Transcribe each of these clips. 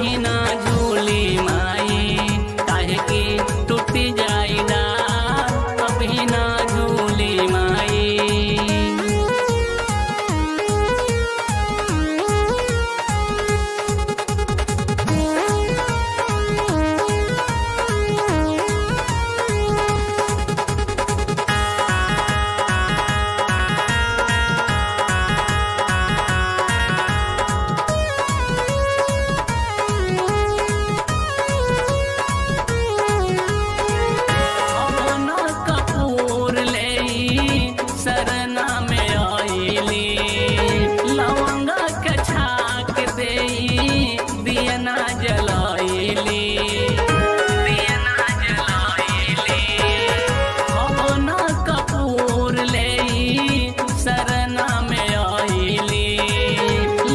ही ना झूली माई, काहे की टूट जाई डार अब ही ना झूली माई। सरना में आईली लवंगा के छाक देई दिया ना जलाईली, दिया ना जलाईली पवन कपूर लेई सरना में आईली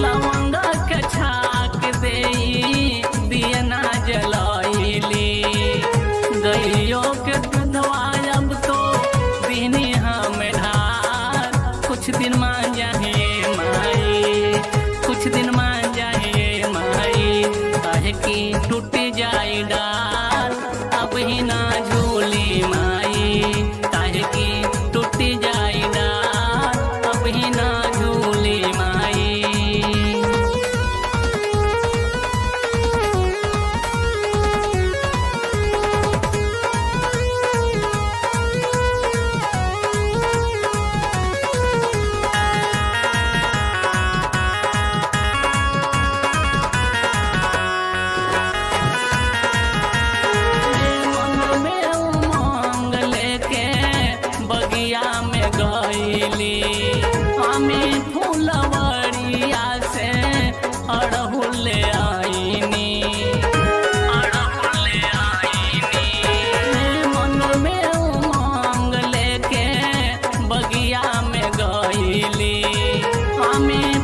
लवंगा के छाक देई दिया ना जलाईली। गैयो के दूधवा अब तो दीनी हमें ढार, कुछ दिन मान जाए माई, कुछ दिन मान जाए माई, काहे की टूट जाए डार अब ही ना झूली माई, काहे की टूट जाए डार अब ही ना झूली माई। हमें फूलवरिया से अड़हुल आईनी, अड़हुल आईनी मन में उमंग लेके बगिया में गईली। हमें